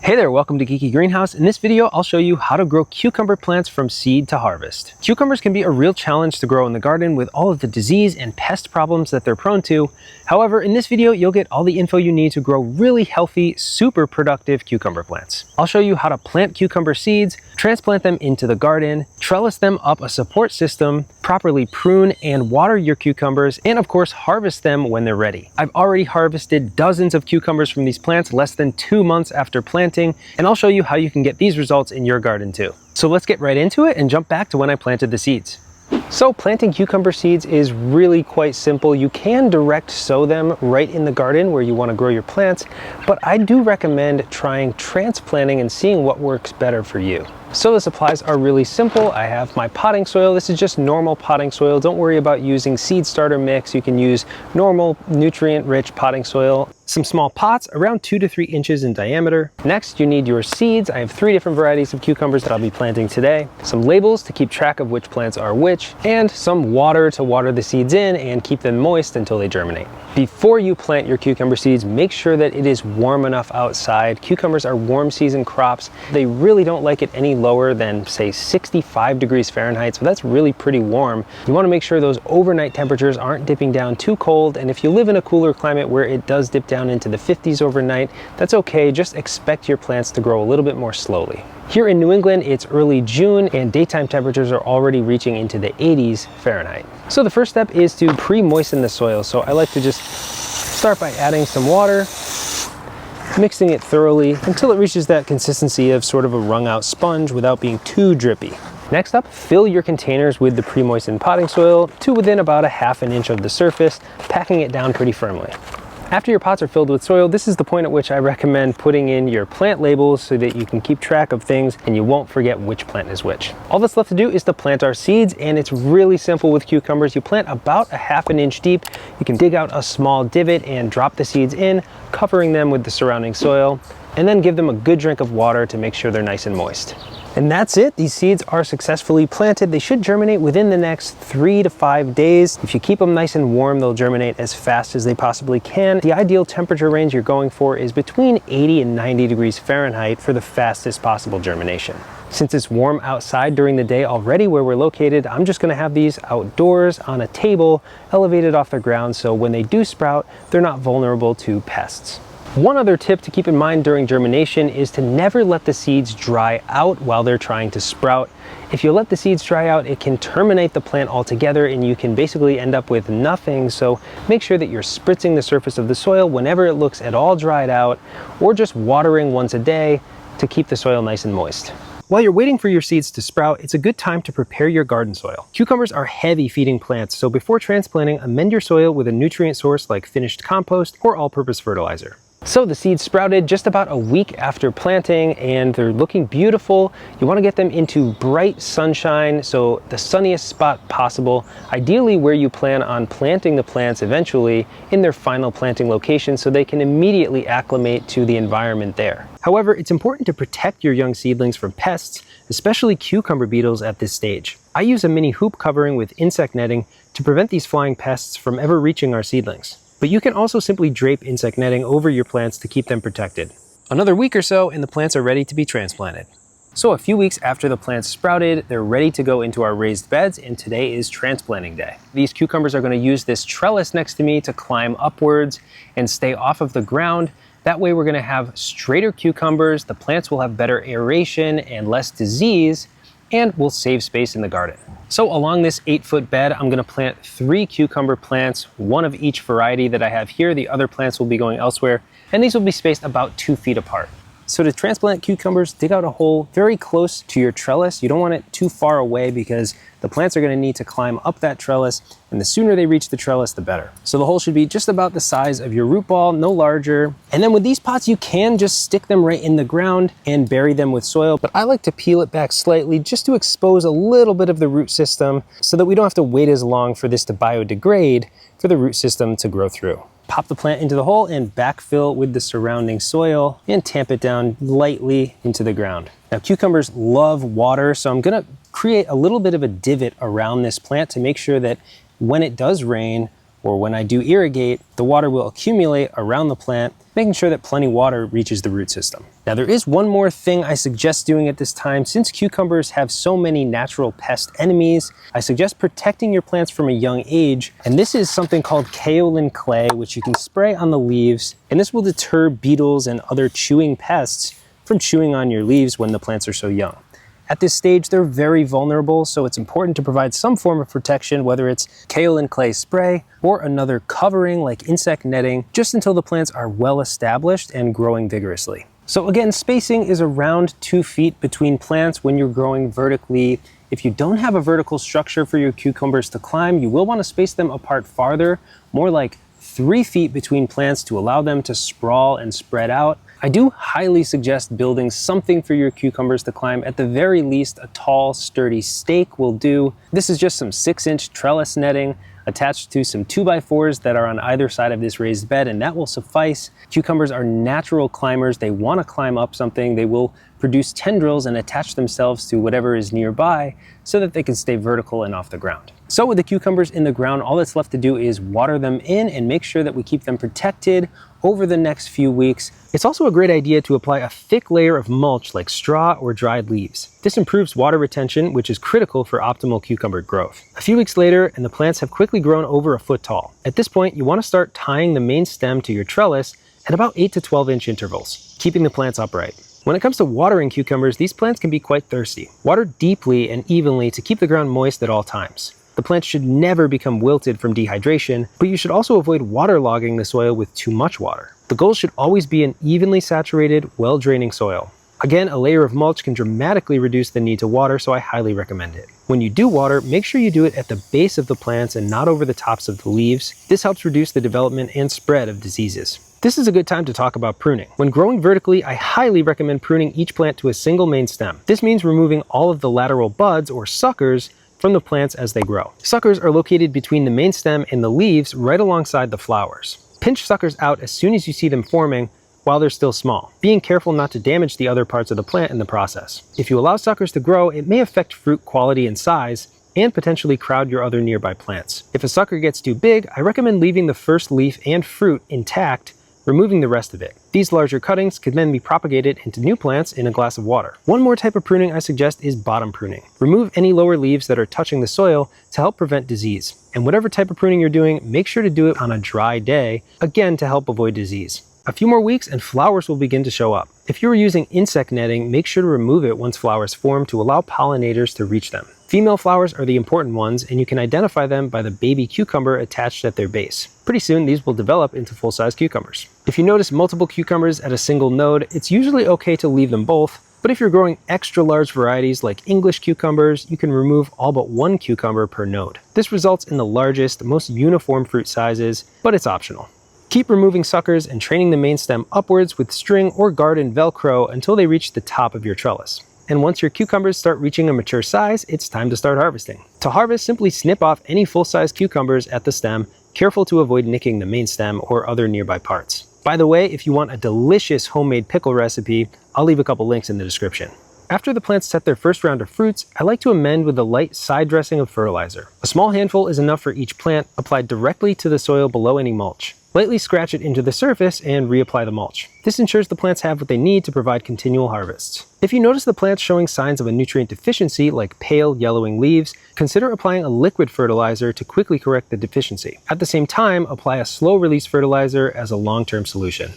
Hey there, welcome to Geeky Greenhouse. In this video, I'll show you how to grow cucumber plants from seed to harvest. Cucumbers can be a real challenge to grow in the garden with all of the disease and pest problems that they're prone to. However, in this video, you'll get all the info you need to grow really healthy, super productive cucumber plants. I'll show you how to plant cucumber seeds, transplant them into the garden, trellis them up a support system, properly prune and water your cucumbers, and of course, harvest them when they're ready. I've already harvested dozens of cucumbers from these plants less than 2 months after planting, and I'll show you how you can get these results in your garden too. So let's get right into it and jump back to when I planted the seeds. So planting cucumber seeds is really quite simple. You can direct sow them right in the garden where you want to grow your plants, but I do recommend trying transplanting and seeing what works better for you. So the supplies are really simple. I have my potting soil. This is just normal potting soil. Don't worry about using seed starter mix. You can use normal nutrient-rich potting soil. Some small pots around 2 to 3 inches in diameter. Next, you need your seeds. I have 3 different varieties of cucumbers that I'll be planting today. Some labels to keep track of which plants are which, and some water to water the seeds in and keep them moist until they germinate. Before you plant your cucumber seeds, make sure that it is warm enough outside. Cucumbers are warm season crops. They really don't like it any lower than, say, 65 degrees Fahrenheit, so that's really pretty warm. You want to make sure those overnight temperatures aren't dipping down too cold, and if you live in a cooler climate where it does dip down into the 50s overnight, that's okay. Just expect your plants to grow a little bit more slowly. Here in New England, it's early June and daytime temperatures are already reaching into the 80s Fahrenheit. So the first step is to pre-moisten the soil. So I like to just start by adding some water, mixing it thoroughly until it reaches that consistency of sort of a wrung out sponge without being too drippy. Next up, fill your containers with the pre-moistened potting soil to within about a ½ an inch of the surface, packing it down pretty firmly. After your pots are filled with soil, this is the point at which I recommend putting in your plant labels so that you can keep track of things and you won't forget which plant is which. All that's left to do is to plant our seeds, and it's really simple with cucumbers. You plant about a ½ an inch deep. You can dig out a small divot and drop the seeds in, covering them with the surrounding soil, and then give them a good drink of water to make sure they're nice and moist. And that's it. These seeds are successfully planted. They should germinate within the next 3 to 5 days. If you keep them nice and warm, they'll germinate as fast as they possibly can. The ideal temperature range you're going for is between 80 and 90 degrees Fahrenheit for the fastest possible germination. Since it's warm outside during the day already where we're located, I'm just gonna have these outdoors on a table, elevated off the ground, so when they do sprout, they're not vulnerable to pests. One other tip to keep in mind during germination is to never let the seeds dry out while they're trying to sprout. If you let the seeds dry out, it can terminate the plant altogether and you can basically end up with nothing. So make sure that you're spritzing the surface of the soil whenever it looks at all dried out, or just watering once a day to keep the soil nice and moist. While you're waiting for your seeds to sprout, it's a good time to prepare your garden soil. Cucumbers are heavy feeding plants, so before transplanting, amend your soil with a nutrient source like finished compost or all-purpose fertilizer. So the seeds sprouted just about a week after planting and they're looking beautiful. You want to get them into bright sunshine, so the sunniest spot possible, ideally where you plan on planting the plants eventually in their final planting location so they can immediately acclimate to the environment there. However, it's important to protect your young seedlings from pests, especially cucumber beetles at this stage. I use a mini hoop covering with insect netting to prevent these flying pests from ever reaching our seedlings. But you can also simply drape insect netting over your plants to keep them protected. Another week or so and the plants are ready to be transplanted. So a few weeks after the plants sprouted, they're ready to go into our raised beds, and today is transplanting day. These cucumbers are going to use this trellis next to me to climb upwards and stay off of the ground. That way we're going to have straighter cucumbers, the plants will have better aeration and less disease, and we'll save space in the garden. So along this 8-foot bed, I'm gonna plant 3 cucumber plants, one of each variety that I have here. The other plants will be going elsewhere, and these will be spaced about 2 feet apart. So to transplant cucumbers, dig out a hole very close to your trellis. You don't want it too far away because the plants are gonna need to climb up that trellis, and the sooner they reach the trellis, the better. So the hole should be just about the size of your root ball, no larger. And then with these pots, you can just stick them right in the ground and bury them with soil, but I like to peel it back slightly just to expose a little bit of the root system so that we don't have to wait as long for this to biodegrade for the root system to grow through. Pop the plant into the hole and backfill with the surrounding soil and tamp it down lightly into the ground. Now cucumbers love water, so I'm gonna create a little bit of a divot around this plant to make sure that when it does rain, or when I do irrigate, the water will accumulate around the plant, making sure that plenty of water reaches the root system. Now there is one more thing I suggest doing at this time. Since cucumbers have so many natural pest enemies, I suggest protecting your plants from a young age. And this is something called kaolin clay, which you can spray on the leaves. And this will deter beetles and other chewing pests from chewing on your leaves when the plants are so young. At this stage, they're very vulnerable, so it's important to provide some form of protection, whether it's kaolin clay spray or another covering like insect netting, just until the plants are well established and growing vigorously. So again, spacing is around 2 feet between plants when you're growing vertically. If you don't have a vertical structure for your cucumbers to climb, you will want to space them apart farther, more like 3 feet between plants to allow them to sprawl and spread out. I do highly suggest building something for your cucumbers to climb. At the very least, a tall, sturdy stake will do. This is just some 6-inch trellis netting attached to some 2x4s that are on either side of this raised bed, and that will suffice. Cucumbers are natural climbers. They want to climb up something. They will produce tendrils and attach themselves to whatever is nearby so that they can stay vertical and off the ground. So with the cucumbers in the ground, all that's left to do is water them in and make sure that we keep them protected over the next few weeks. It's also a great idea to apply a thick layer of mulch like straw or dried leaves. This improves water retention, which is critical for optimal cucumber growth. A few weeks later, and the plants have quickly grown over a foot tall. At this point, you want to start tying the main stem to your trellis at about 8 to 12 inch intervals, keeping the plants upright. When it comes to watering cucumbers, these plants can be quite thirsty. Water deeply and evenly to keep the ground moist at all times. The plants should never become wilted from dehydration, but you should also avoid waterlogging the soil with too much water. The goal should always be an evenly saturated, well-draining soil. Again, a layer of mulch can dramatically reduce the need to water, so I highly recommend it. When you do water, make sure you do it at the base of the plants and not over the tops of the leaves. This helps reduce the development and spread of diseases. This is a good time to talk about pruning. When growing vertically, I highly recommend pruning each plant to a single main stem. This means removing all of the lateral buds or suckers from the plants as they grow. Suckers are located between the main stem and the leaves right alongside the flowers. Pinch suckers out as soon as you see them forming while they're still small, being careful not to damage the other parts of the plant in the process. If you allow suckers to grow, it may affect fruit quality and size and potentially crowd your other nearby plants. If a sucker gets too big, I recommend leaving the first leaf and fruit intact, removing the rest of it. These larger cuttings can then be propagated into new plants in a glass of water. One more type of pruning I suggest is bottom pruning. Remove any lower leaves that are touching the soil to help prevent disease. And whatever type of pruning you're doing, make sure to do it on a dry day, again to help avoid disease. A few more weeks and flowers will begin to show up. If you are using insect netting, make sure to remove it once flowers form to allow pollinators to reach them. Female flowers are the important ones, and you can identify them by the baby cucumber attached at their base. Pretty soon, these will develop into full-size cucumbers. If you notice multiple cucumbers at a single node, it's usually okay to leave them both, but if you're growing extra large varieties like English cucumbers, you can remove all but one cucumber per node. This results in the largest, most uniform fruit sizes, but it's optional. Keep removing suckers and training the main stem upwards with string or garden Velcro until they reach the top of your trellis. And once your cucumbers start reaching a mature size, it's time to start harvesting. To harvest, simply snip off any full-size cucumbers at the stem, careful to avoid nicking the main stem or other nearby parts. By the way, if you want a delicious homemade pickle recipe, I'll leave a couple links in the description. After the plants set their first round of fruits, I like to amend with a light side dressing of fertilizer. A small handful is enough for each plant, applied directly to the soil below any mulch. Lightly scratch it into the surface and reapply the mulch. This ensures the plants have what they need to provide continual harvests. If you notice the plants showing signs of a nutrient deficiency, like pale yellowing leaves, consider applying a liquid fertilizer to quickly correct the deficiency. At the same time, apply a slow-release fertilizer as a long-term solution.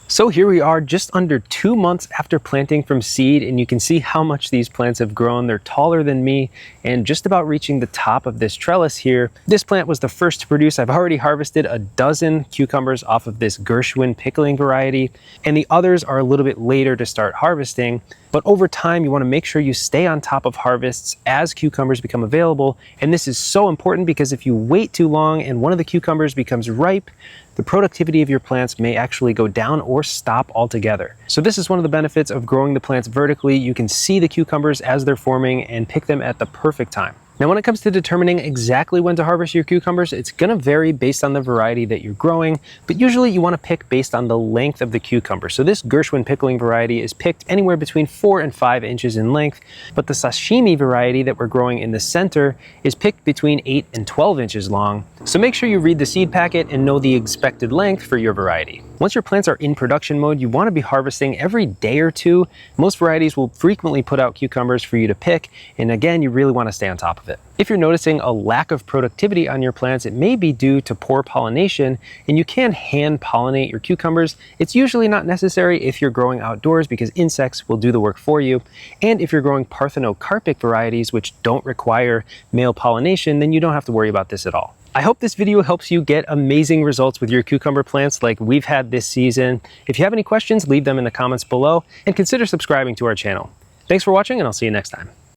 So here we are just under 2 months after planting from seed, and you can see how much these plants have grown. They're taller than me and just about reaching the top of this trellis here. This plant was the first to produce. I've already harvested a dozen cucumbers off of this Gershwin pickling variety, and the others are a little bit later to start harvesting. But over time, you want to make sure you stay on top of harvests as cucumbers become available. And this is so important because if you wait too long and one of the cucumbers becomes ripe, the productivity of your plants may actually go down or stop altogether. So this is one of the benefits of growing the plants vertically. You can see the cucumbers as they're forming and pick them at the perfect time. Now, when it comes to determining exactly when to harvest your cucumbers, it's going to vary based on the variety that you're growing, but usually you want to pick based on the length of the cucumber. So this Gershwin pickling variety is picked anywhere between 4 and 5 inches in length, but the sashimi variety that we're growing in the center is picked between 8 and 12 inches long. So make sure you read the seed packet and know the expected length for your variety. Once your plants are in production mode, you want to be harvesting every day or two. Most varieties will frequently put out cucumbers for you to pick, and again, you really want to stay on top of it. If you're noticing a lack of productivity on your plants, it may be due to poor pollination, and you can hand pollinate your cucumbers. It's usually not necessary if you're growing outdoors because insects will do the work for you. And if you're growing parthenocarpic varieties, which don't require male pollination, then you don't have to worry about this at all. I hope this video helps you get amazing results with your cucumber plants like we've had this season. If you have any questions, leave them in the comments below and consider subscribing to our channel. Thanks for watching, and I'll see you next time.